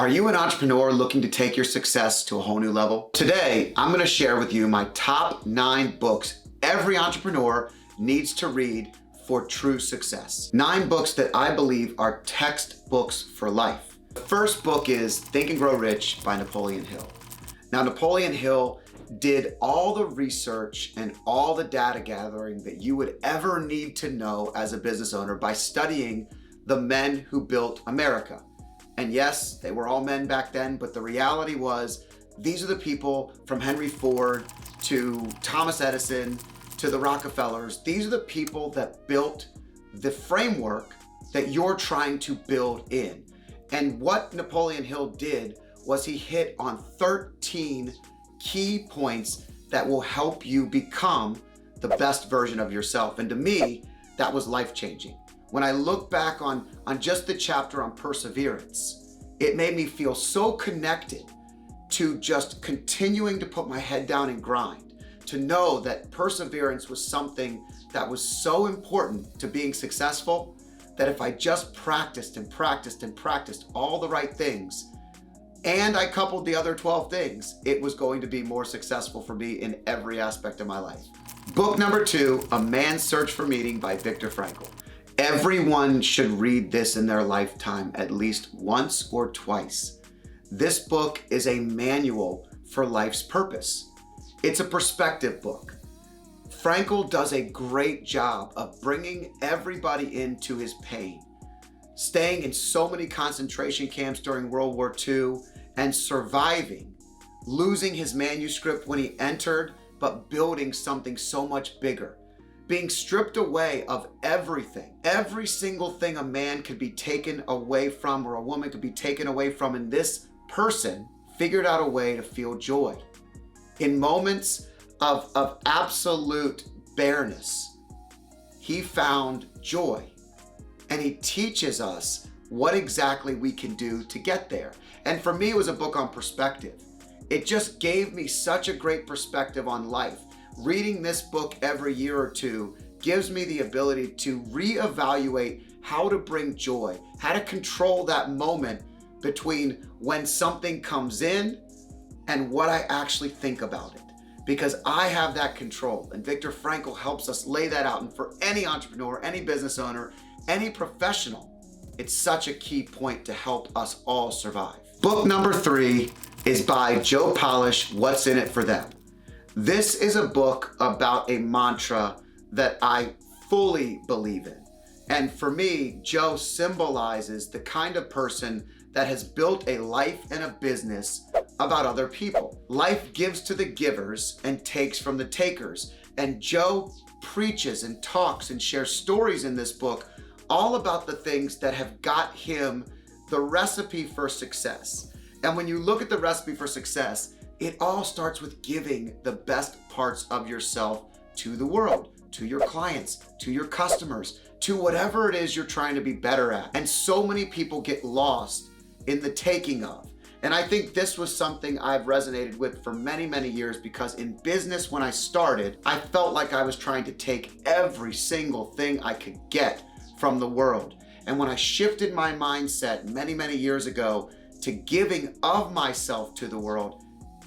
Are you an entrepreneur looking to take your success to a whole new level? Today, I'm going to share with you my top 9 books every entrepreneur needs to read for true success. 9 books that I believe are textbooks for life. The first book is Think and Grow Rich by Napoleon Hill. Now, Napoleon Hill did all the research and all the data gathering that you would ever need to know as a business owner by studying the men who built America. And yes, they were all men back then, but the reality was these are the people from Henry Ford to Thomas Edison to the Rockefellers. These are the people that built the framework that you're trying to build in. And what Napoleon Hill did was he hit on 13 key points that will help you become the best version of yourself. And to me, that was life-changing. When I look back on just the chapter on perseverance, it made me feel so connected to just continuing to put my head down and grind, to know that perseverance was something that was so important to being successful, that if I just practiced and practiced and practiced all the right things, and I coupled the other 12 things, it was going to be more successful for me in every aspect of my life. Book number 2, A Man's Search for Meaning by Viktor Frankl. Everyone should read this in their lifetime at least once or twice. This book is a manual for life's purpose. It's a perspective book. Frankl does a great job of bringing everybody into his pain, staying in so many concentration camps during World War II and surviving, losing his manuscript when he entered, but building something so much bigger. Being stripped away of everything, every single thing a man could be taken away from or a woman could be taken away from, and this person figured out a way to feel joy. In moments of absolute bareness, he found joy, and he teaches us what exactly we can do to get there. And for me, it was a book on perspective. It just gave me such a great perspective on life. Reading this book every year or two gives me the ability to reevaluate how to bring joy, how to control that moment between when something comes in and what I actually think about it. Because I have that control, and Viktor Frankl helps us lay that out. And for any entrepreneur, any business owner, any professional, it's such a key point to help us all survive. Book number 3 is by Joe Polish, What's in It for Them. This is a book about a mantra that I fully believe in. And for me, Joe symbolizes the kind of person that has built a life and a business about other people. Life gives to the givers and takes from the takers. And Joe preaches and talks and shares stories in this book all about the things that have got him the recipe for success. And when you look at the recipe for success, it all starts with giving the best parts of yourself to the world, to your clients, to your customers, to whatever it is you're trying to be better at. And so many people get lost in the taking of. And I think this was something I've resonated with for many, many years, because in business, when I started, I felt like I was trying to take every single thing I could get from the world. And when I shifted my mindset many, many years ago to giving of myself to the world,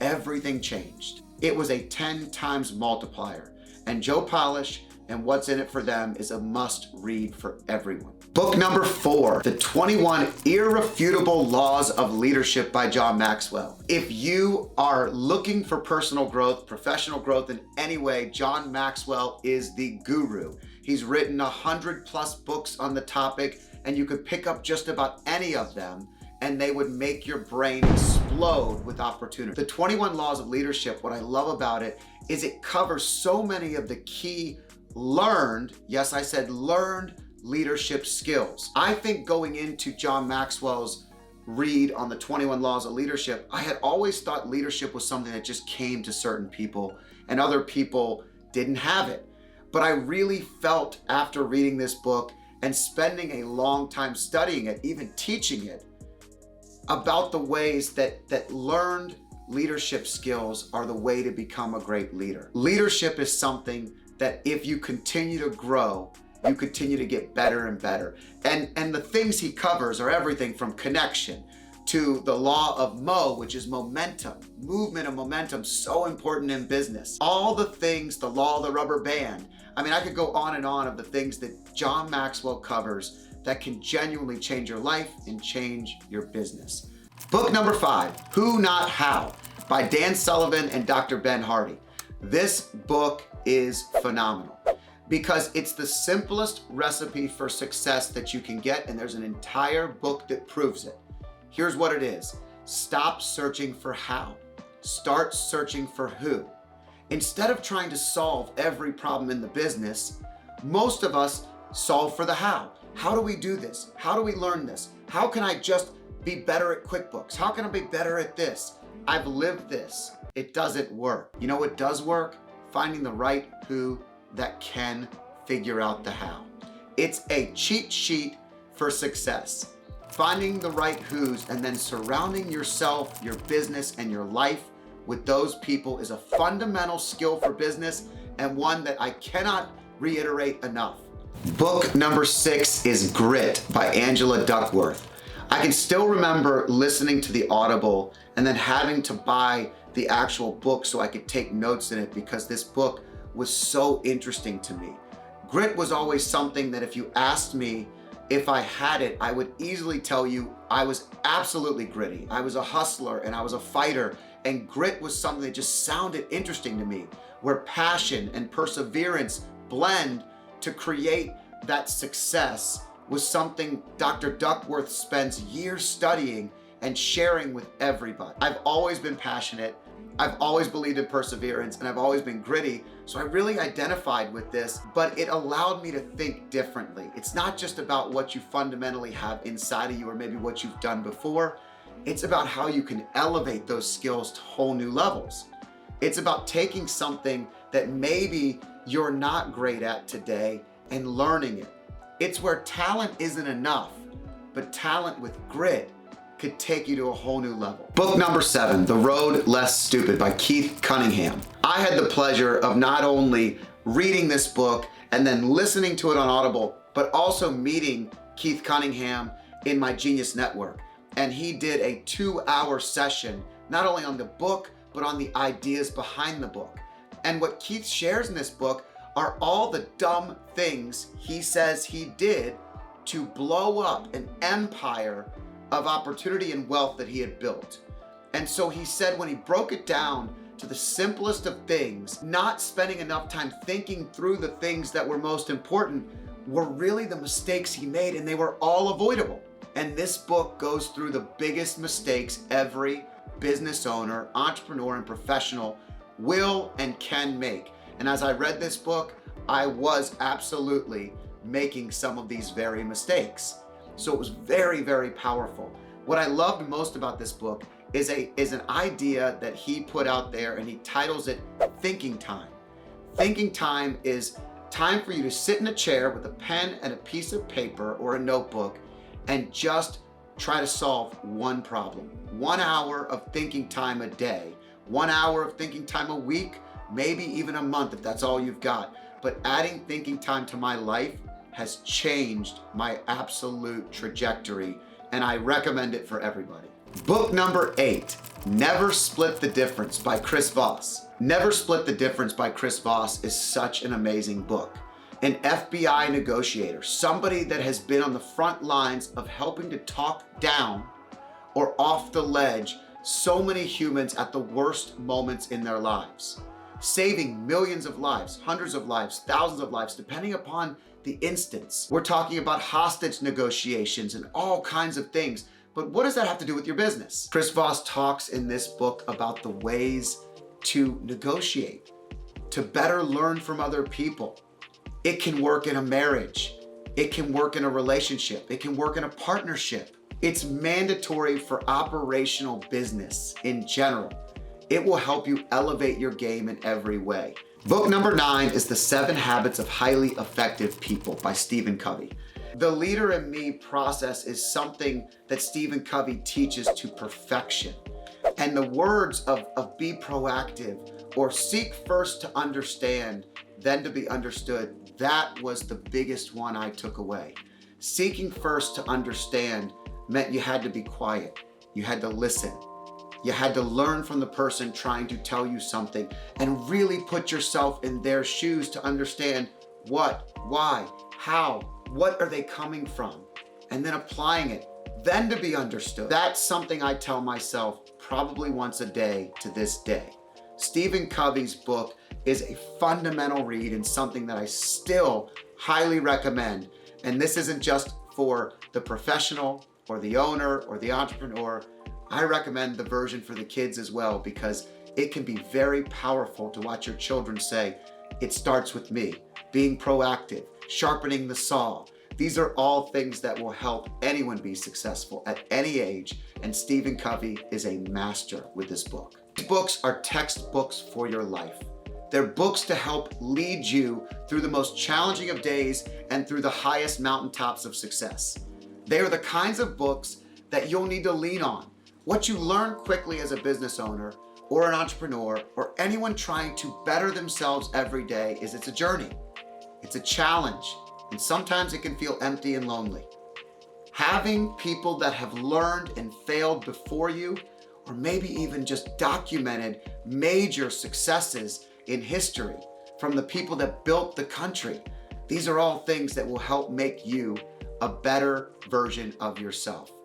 everything changed. It was a 10 times multiplier. And Joe Polish and What's in It for Them is a must read for everyone. Book number 4, The 21 Irrefutable Laws of Leadership by John Maxwell. If you are looking for personal growth, professional growth in any way, John Maxwell is the guru. He's written 100+ books on the topic, and you could pick up just about any of them and they would make your brain explode with opportunity. The 21 Laws of Leadership, what I love about it is it covers so many of the key learned, yes, I said learned leadership skills. I think going into John Maxwell's read on the 21 Laws of Leadership, I had always thought leadership was something that just came to certain people and other people didn't have it. But I really felt after reading this book and spending a long time studying it, even teaching it, about the ways that learned leadership skills are the way to become a great leader. Leadership is something that if you continue to grow, you continue to get better and better. And the things he covers are everything from connection, to the law of Mo, which is momentum, movement and momentum, so important in business. All the things, the law of the rubber band. I mean, I could go on and on of the things that John Maxwell covers that can genuinely change your life and change your business. Book number 5, Who Not How, by Dan Sullivan and Dr. Ben Hardy. This book is phenomenal because it's the simplest recipe for success that you can get, and there's an entire book that proves it. Here's what it is. Stop searching for how. Start searching for who. Instead of trying to solve every problem in the business, most of us solve for the how. How do we do this? How do we learn this? How can I just be better at QuickBooks? How can I be better at this? I've lived this. It doesn't work. You know what does work? Finding the right who that can figure out the how. It's a cheat sheet for success. Finding the right who's and then surrounding yourself, your business, and your life with those people is a fundamental skill for business and one that I cannot reiterate enough. Book number 6 is Grit by Angela Duckworth. I can still remember listening to the Audible and then having to buy the actual book so I could take notes in it because this book was so interesting to me. Grit was always something that if you asked me if I had it, I would easily tell you I was absolutely gritty. I was a hustler and I was a fighter, and grit was something that just sounded interesting to me, where passion and perseverance blend to create that success was something Dr. Duckworth spends years studying and sharing with everybody. I've always been passionate, I've always believed in perseverance, and I've always been gritty, so I really identified with this, but it allowed me to think differently. It's not just about what you fundamentally have inside of you or maybe what you've done before. It's about how you can elevate those skills to whole new levels. It's about taking something that maybe you're not great at today and learning it. It's where talent isn't enough, but talent with grit could take you to a whole new level. Book number 7, The Road Less Stupid by Keith Cunningham. I had the pleasure of not only reading this book and then listening to it on Audible, but also meeting Keith Cunningham in my Genius Network. And he did a 2-hour session, not only on the book, but on the ideas behind the book. And what Keith shares in this book are all the dumb things he says he did to blow up an empire of opportunity and wealth that he had built. And so he said when he broke it down to the simplest of things, not spending enough time thinking through the things that were most important were really the mistakes he made, and they were all avoidable. And this book goes through the biggest mistakes every business owner, entrepreneur, and professional will and can make. And as I read this book, I was absolutely making some of these very mistakes. So it was very, very powerful. What I loved most about this book is an idea that he put out there, and he titles it Thinking Time. Thinking time is time for you to sit in a chair with a pen and a piece of paper or a notebook and just try to solve one problem. 1 hour of thinking time a day, 1 hour of thinking time a week, maybe even a month if that's all you've got. But adding thinking time to my life has changed my absolute trajectory, and I recommend it for everybody. Book number 8, Never Split the Difference by Chris Voss. Never Split the Difference by Chris Voss is such an amazing book. An FBI negotiator, somebody that has been on the front lines of helping to talk down or off the ledge so many humans at the worst moments in their lives, saving millions of lives, hundreds of lives, thousands of lives, depending upon the instance. We're talking about hostage negotiations and all kinds of things. But what does that have to do with your business? Chris Voss talks in this book about the ways to negotiate, to better learn from other people. It can work in a marriage. It can work in a relationship. It can work in a partnership. It's mandatory for operational business in general. It will help you elevate your game in every way. Book number 9 is The 7 Habits of Highly Effective People by Stephen Covey. The Leader in Me process is something that Stephen Covey teaches to perfection. And the words of be proactive or seek first to understand, then to be understood, that was the biggest one I took away. Seeking first to understand meant you had to be quiet. You had to listen. You had to learn from the person trying to tell you something and really put yourself in their shoes to understand what, why, how, what are they coming from, and then applying it, then to be understood. That's something I tell myself probably once a day to this day. Stephen Covey's book is a fundamental read and something that I still highly recommend. And this isn't just for the professional or the owner or the entrepreneur. I recommend the version for the kids as well, because it can be very powerful to watch your children say, it starts with me, being proactive, sharpening the saw. These are all things that will help anyone be successful at any age, and Stephen Covey is a master with this book. These books are textbooks for your life. They're books to help lead you through the most challenging of days and through the highest mountaintops of success. They are the kinds of books that you'll need to lean on. What you learn quickly as a business owner or an entrepreneur or anyone trying to better themselves every day is it's a journey. It's a challenge, and sometimes it can feel empty and lonely. Having people that have learned and failed before you, or maybe even just documented major successes in history from the people that built the country, these are all things that will help make you a better version of yourself.